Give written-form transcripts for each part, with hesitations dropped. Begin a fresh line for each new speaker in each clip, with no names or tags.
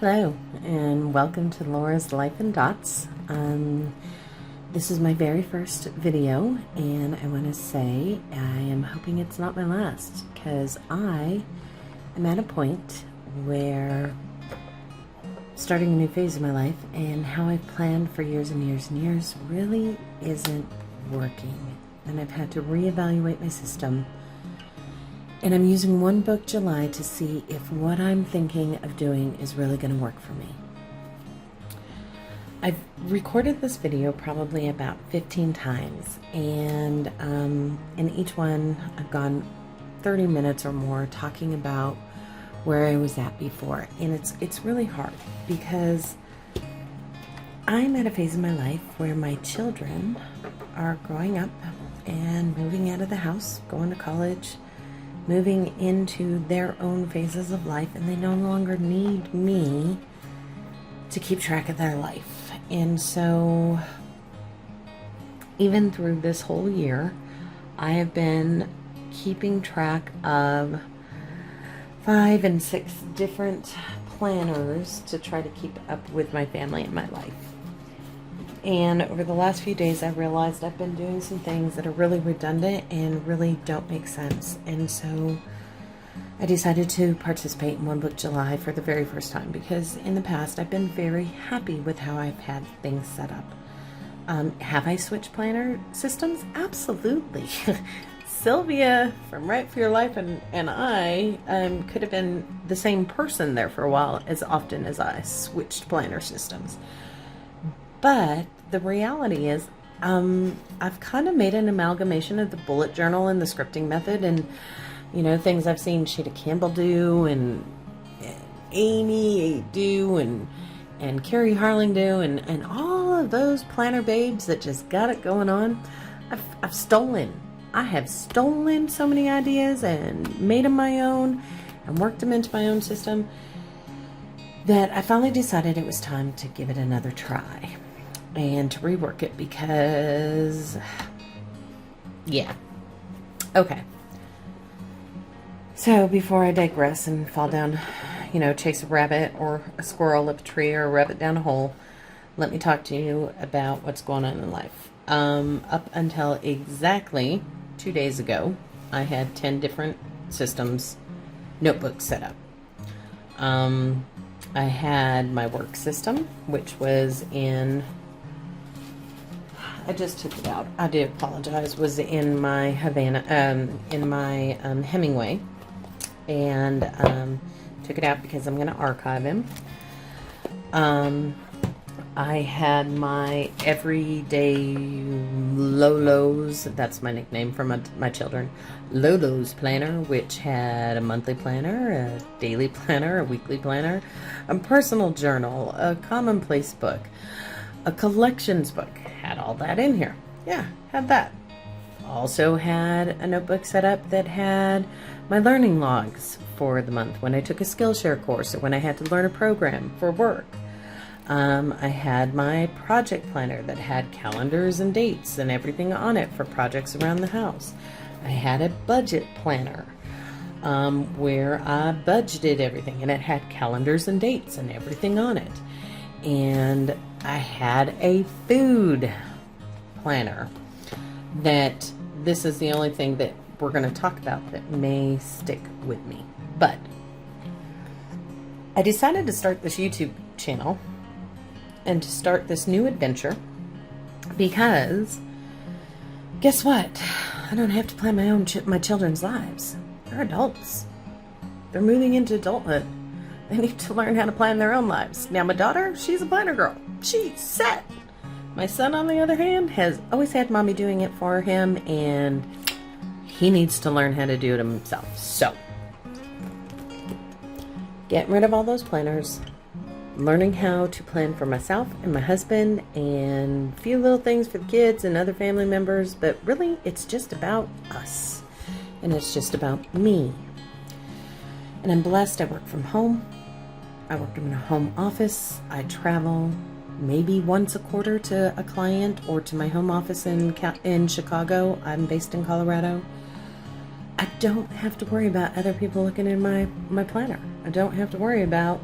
Hello, and welcome to Laura's Life in Dots. This is my very first video, and I want to say I am hoping it's not my last, because I am at a point where starting a new phase of my life, and how I've planned for years and years and years really isn't working, and I've had to reevaluate my system. And I'm using One Book July to see if what I'm thinking of doing is really going to work for me. I've recorded this video probably about 15 times, and in each one I've gone 30 minutes or more talking about where I was at before. And it's really hard because I'm at a phase in my life where my children are growing up and moving out of the house, going to college, moving into their own phases of life, and they no longer need me to keep track of their life. And so even through this whole year, I have been keeping track of 5 and 6 different planners to try to keep up with my family and my life. And over the last few days, I realized I've been doing some things that are really redundant and really don't make sense. And so I decided to participate in One Book July for the very first time, because in the past I've been very happy with how I've had things set up. Have I switched planner systems? Absolutely. Sylvia from Write for Your Life and I could have been the same person there for a while, as often as I switched planner systems. But the reality is, I've kind of made an amalgamation of the bullet journal and the scripting method, and things I've seen Sheeta Campbell do, and Amy do, and Carrie Harling do, and all of those planner babes that just got it going on. I've stolen. I have stolen so many ideas and made them my own and worked them into my own system that I finally decided it was time to give it another try and to rework it, because yeah. Okay. So before I digress and fall down, chase a rabbit or a squirrel up a tree or a rabbit down a hole, let me talk to you about what's going on in life. Up until exactly 2 days ago, I had 10 different systems, notebooks set up. I had my work system, which was in, I just took it out. I do apologize. Was in my Hemingway, and took it out because I'm going to archive him. I had my everyday Lolo's, that's my nickname for my children, Lolo's planner, which had a monthly planner, a daily planner, a weekly planner, a personal journal, a commonplace book, a collections book. Had all that in here. Yeah, had that. Also had a notebook set up that had my learning logs for the month, when I took a Skillshare course or when I had to learn a program for work. I had my project planner that had calendars and dates and everything on it for projects around the house. I had a budget planner where I budgeted everything, and it had calendars and dates and everything on it. And I had a food planner that, this is the only thing that we're going to talk about that may stick with me. But I decided to start this YouTube channel and to start this new adventure because guess what? I don't have to plan my children's lives. They're adults. They're moving into adulthood. They need to learn how to plan their own lives. Now, my daughter, she's a planner girl. She's set. My son, on the other hand, has always had mommy doing it for him, and he needs to learn how to do it himself. So, getting rid of all those planners, learning how to plan for myself and my husband, and a few little things for the kids and other family members, but really, it's just about us, and it's just about me. And I'm blessed. I work from home. I work in a home office. I travel maybe once a quarter to a client or to my home office in Chicago. I'm based in Colorado. I don't have to worry about other people looking in my planner. I don't have to worry about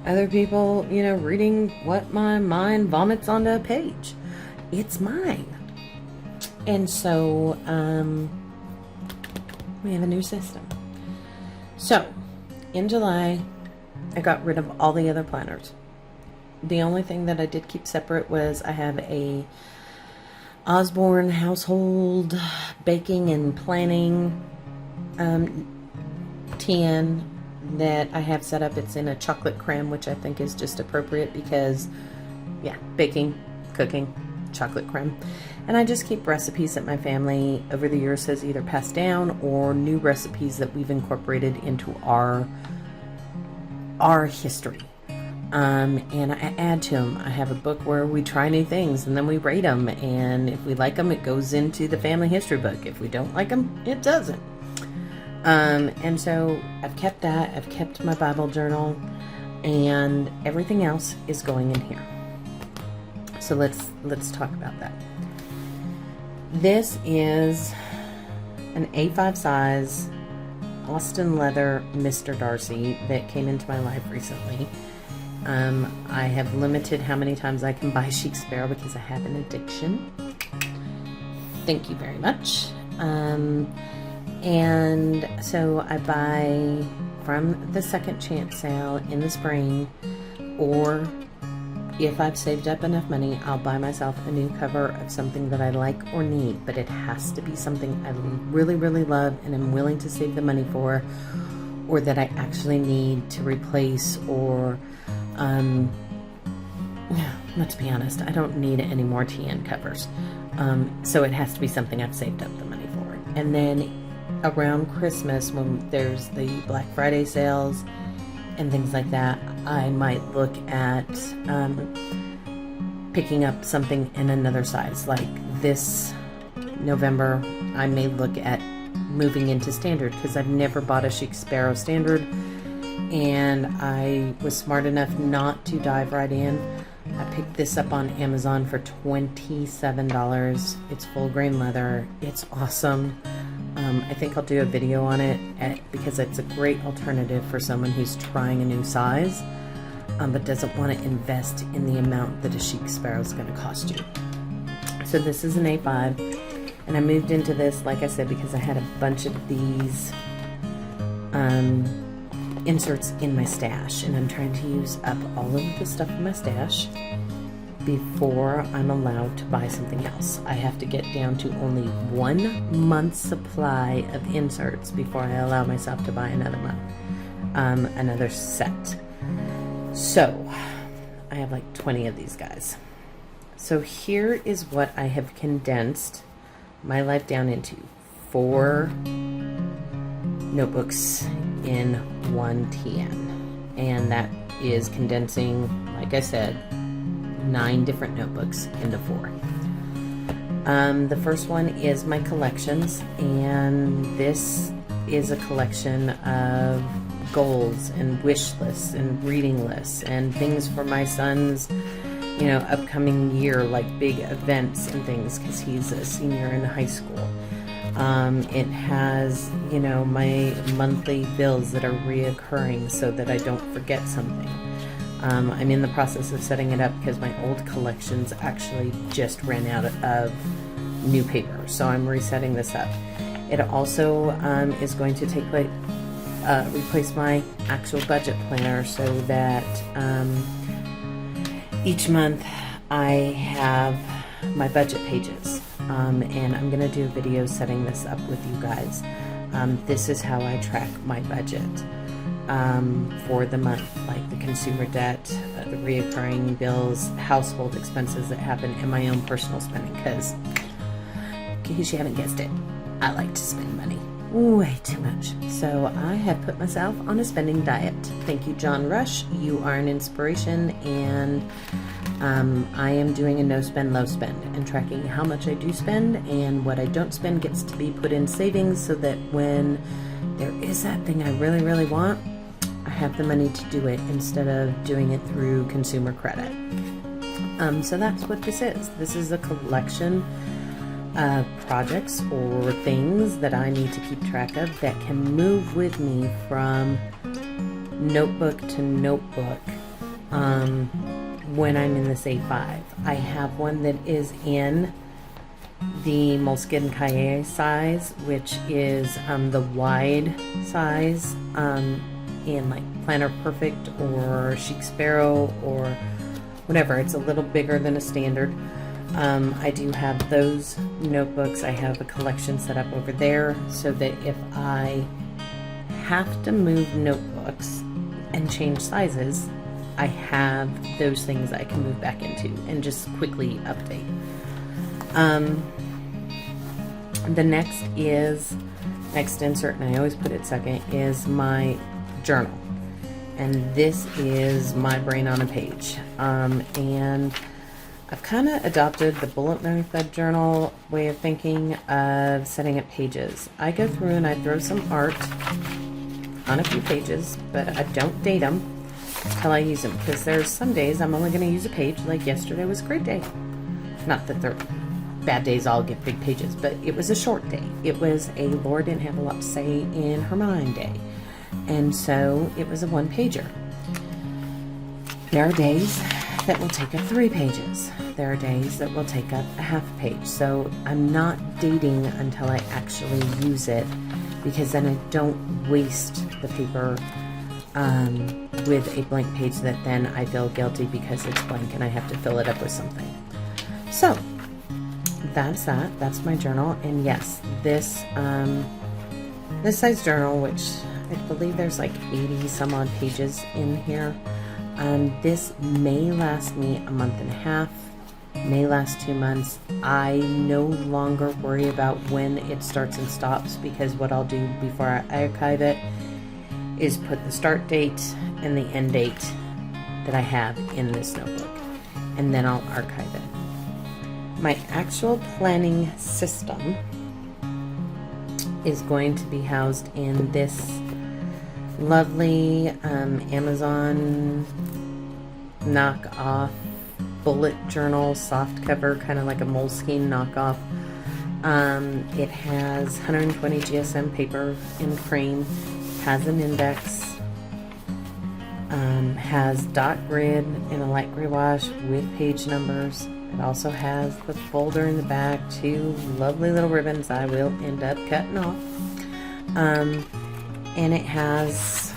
other people, you know, reading what my mind vomits onto a page. It's mine. And so, we have a new system. So, in July, I got rid of all the other planners. The only thing that I did keep separate was I have a Osborne household baking and planning TN that I have set up. It's in a chocolate creme, which I think is just appropriate because, yeah, baking, cooking, chocolate creme. And I just keep recipes that my family over the years has either passed down or new recipes that we've incorporated into our history. And I add to them. I have a book where we try new things and then we rate them. And if we like them, it goes into the family history book. If we don't like them, it doesn't. And so I've kept that. I've kept my Bible journal, and everything else is going in here. So let's talk about that. This is an A5 size Austin leather Mr. Darcy that came into my life recently. I have limited how many times I can buy Chic Sparrow because I have an addiction. Thank you very much. And so I buy from the second chance sale in the spring, or if I've saved up enough money, I'll buy myself a new cover of something that I like or need, but it has to be something I really, really love and I'm willing to save the money for, or that I actually need to replace, or let's be honest, I don't need any more TN covers. So it has to be something I've saved up the money for. And then around Christmas, when there's the Black Friday sales and things like that, I might look at picking up something in another size. Like this November, I may look at moving into standard because I've never bought a Chic Sparrow standard, and I was smart enough not to dive right in. I picked this up on Amazon for $27. It's full grain leather. It's awesome. I think I'll do a video on it because it's a great alternative for someone who's trying a new size but doesn't want to invest in the amount that a Chic Sparrow is going to cost you. So this is an A5, and I moved into this, like I said, because I had a bunch of these inserts in my stash, and I'm trying to use up all of the stuff in my stash before I'm allowed to buy something else. I have to get down to only 1 month's supply of inserts before I allow myself to buy another set. So I have like 20 of these guys. So here is what I have condensed my life down into: 4 notebooks in 1 TN, and that is condensing, like I said, 9 different notebooks into 4. The first one is my collections, and this is a collection of goals and wish lists and reading lists and things for my son's, upcoming year, like big events and things, because he's a senior in high school. It has, my monthly bills that are reoccurring so that I don't forget something. I'm in the process of setting it up because my old collections actually just ran out of new paper, so I'm resetting this up. It also is going to replace my actual budget planner, so that each month I have my budget pages, and I'm going to do a video setting this up with you guys. This is how I track my budget for the month, like the consumer debt, the reoccurring bills, household expenses that happen, and my own personal spending, because in case you haven't guessed it, I like to spend money way too much. So I have put myself on a spending diet. Thank you, John Rush. You are an inspiration, and I am doing a no spend, low spend, and tracking how much I do spend, and what I don't spend gets to be put in savings, so that when there is that thing I really, really want, I have the money to do it instead of doing it through consumer credit. So that's what this is. This is a collection of projects or things that I need to keep track of that can move with me from notebook to notebook when I'm in this A5. I have one that is in the Moleskine Cahiers size, which is the wide size, in like Planner Perfect or Chic Sparrow or whatever. It's a little bigger than a standard. I do have those notebooks. I have a collection set up over there so that if I have to move notebooks and change sizes, I have those things I can move back into and just quickly update. The next insert, and I always put it second, is my journal. And this is my brain on a page. And I've kind of adopted the bullet method journal way of thinking of setting up pages. I go through and I throw some art on a few pages, but I don't date them until I use them, because there's some days I'm only going to use a page. Like yesterday was a great day. Not that they're bad days all get big pages, but it was a short day. It was a Laura didn't have a lot to say in her mind day, and so it was a one pager. There are days that will take up 3 pages. There are days that will take up a half page. So I'm not dating until I actually use it, because then I don't waste the paper with a blank page that then I feel guilty because it's blank and I have to fill it up with something. So that's that. That's my journal. And yes, this size journal, which I believe there's like 80 some odd pages in here. This may last me a month and a half, may last 2 months. I no longer worry about when it starts and stops, because what I'll do before I archive it is put the start date and the end date that I have in this notebook, and then I'll archive it. My actual planning system is going to be housed in this lovely Amazon knockoff bullet journal, soft cover, kind of like a Moleskine knockoff. It has 120 GSM paper in frame, has an index, has dot grid in a light gray wash with page numbers. It also has the folder in the back, 2 lovely little ribbons I will end up cutting off. And it has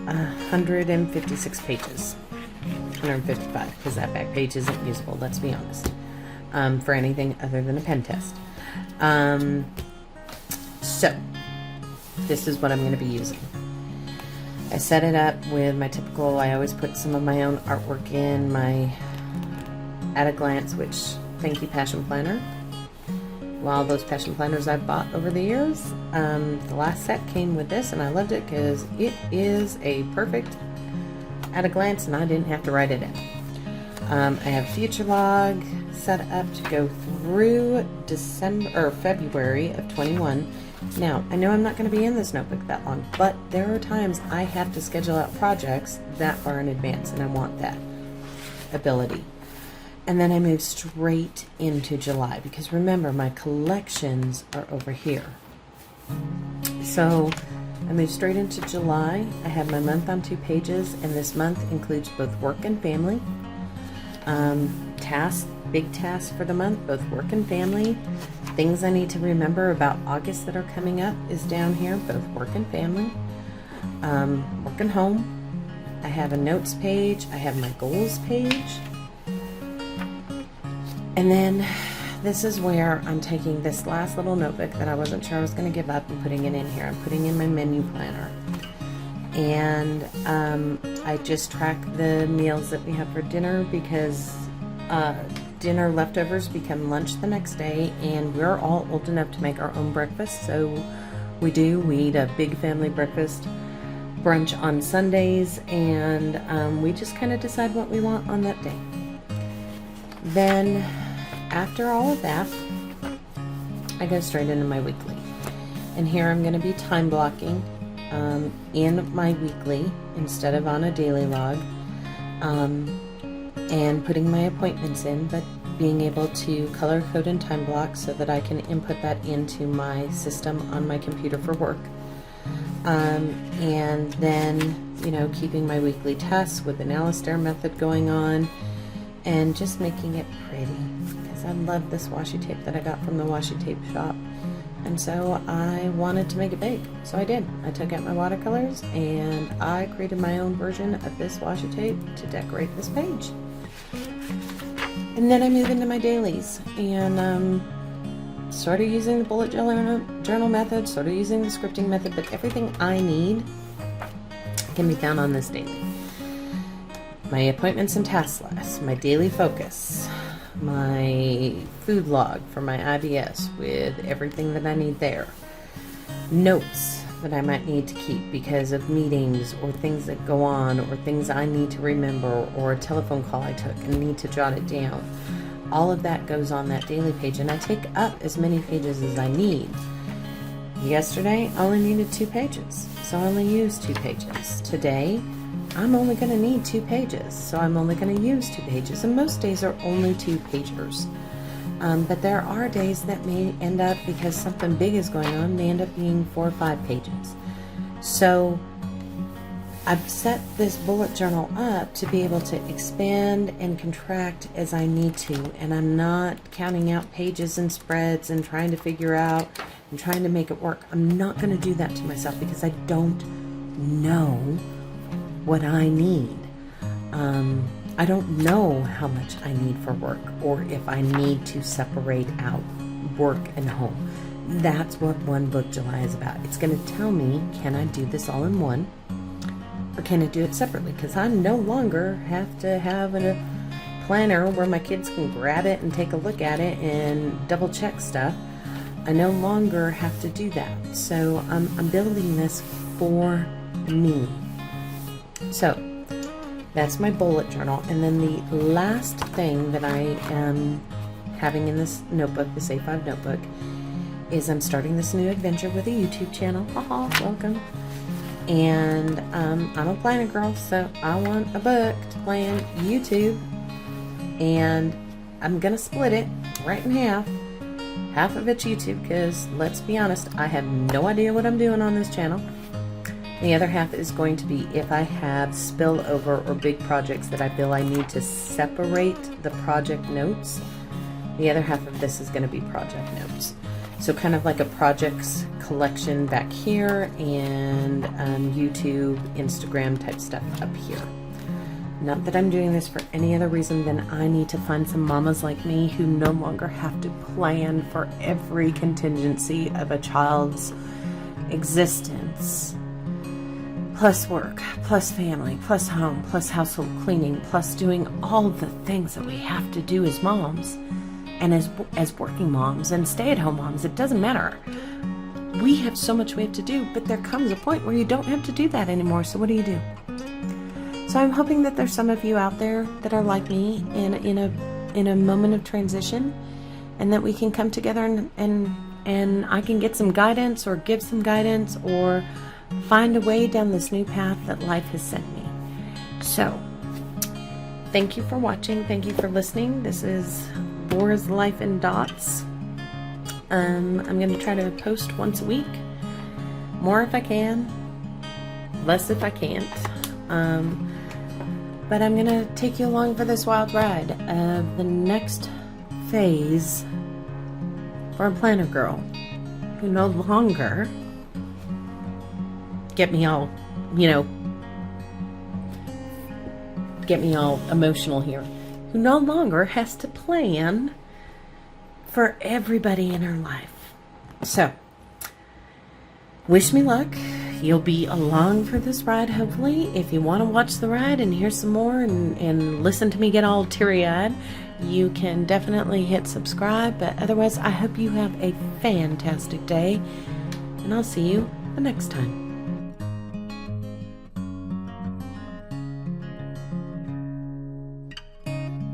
156 pages. 155, because that back page isn't usable, let's be honest, for anything other than a pen test. So this is what I'm going to be using. I set it up with my typical, I always put some of my own artwork in, my At a Glance, which, thank you Passion Planner. Well, those Passion Planners I've bought over the years, the last set came with this, and I loved it because it is a perfect At a Glance, and I didn't have to write it in. I have Future Log set up to go through February of 21. Now, I know I'm not going to be in this notebook that long, but there are times I have to schedule out projects that far in advance, and I want that ability. And then I move straight into July, because remember, my collections are over here. So I move straight into July. I have my month on 2 pages, and this month includes both work and family. Big tasks for the month, both work and family. Things I need to remember about August that are coming up is down here, both work and family. Work and home. I have a notes page. I have my goals page. And then this is where I'm taking this last little notebook that I wasn't sure I was going to give up and putting it in here. I'm putting in my menu planner. And I just track the meals that we have for dinner, because dinner leftovers become lunch the next day, and we're all old enough to make our own breakfast. So we eat a big family breakfast brunch on Sundays, and we just kind of decide what we want on that day. Then after all of that, I go straight into my weekly. And here I'm going to be time blocking in my weekly instead of on a daily log, and putting my appointments in, but being able to color code and time block so that I can input that into my system on my computer for work. And then, keeping my weekly tests with an Alistair method going on, and just making it pretty, because I love this washi tape that I got from the washi tape shop. And so I wanted to make it big, so I did. I took out my watercolors and I created my own version of this washi tape to decorate this page. And then I move into my dailies and started using the bullet journal method, started using the scripting method, but everything I need can be found on this daily. My appointments and task list, my daily focus, my food log for my IBS with everything that I need there, notes that I might need to keep because of meetings or things that go on or things I need to remember or a telephone call I took and need to jot it down. All of that goes on that daily page, and I take up as many pages as I need. Yesterday, I only needed 2 pages, so I only used 2 pages. Today, I'm only going to need 2 pages, so I'm only going to use 2 pages, and most days are only 2 pagers. But there are days that may end up, because something big is going on, may end up being 4 or 5 pages. So I've set this bullet journal up to be able to expand and contract as I need to, and I'm not counting out pages and spreads and trying to figure out and trying to make it work. I'm not going to do that to myself because I don't know what I need. I don't know how much I need for work, or if I need to separate out work and home. That's what One Book July is about. It's going to tell me, can I do this all in one, or can I do it separately? Because I no longer have to have a planner where my kids can grab it and take a look at it and double check stuff. I no longer have to do that. So I'm building this for me. So that's my bullet journal. And then the last thing that I am having in this notebook, this A5 notebook, is I'm starting this new adventure with a YouTube channel. Haha, welcome. And I'm a planner girl, so I want a book to plan YouTube. And I'm going to split it right in half. Half of it's YouTube, because let's be honest, I have no idea what I'm doing on this channel. The other half is going to be if I have spillover or big projects that I feel I need to separate the project notes. The other half of this is going to be project notes. So kind of like a projects collection back here, and YouTube, Instagram type stuff up here. Not that I'm doing this for any other reason than I need to find some mamas like me who no longer have to plan for every contingency of a child's existence. Plus work, plus family, plus home, plus household cleaning, plus doing all the things that we have to do as moms and as working moms and stay-at-home moms. It doesn't matter. We have so much we have to do, but there comes a point where you don't have to do that anymore. So what do you do? So I'm hoping that there's some of you out there that are like me in a moment of transition, and that we can come together and I can get some guidance or give some guidance or find a way down this new path that life has sent me. So thank you for watching. Thank you for listening. This is Laura's Life in Dots. I'm going to try to post once a week. More if I can. Less if I can't. But I'm going to take you along for this wild ride of the next phase for a planner girl who no longer get me all emotional here, who no longer has to plan for everybody in her life. So, wish me luck. You'll be along for this ride, hopefully. If you want to watch the ride and hear some more and listen to me get all teary-eyed, you can definitely hit subscribe. But otherwise, I hope you have a fantastic day, and I'll see you the next time.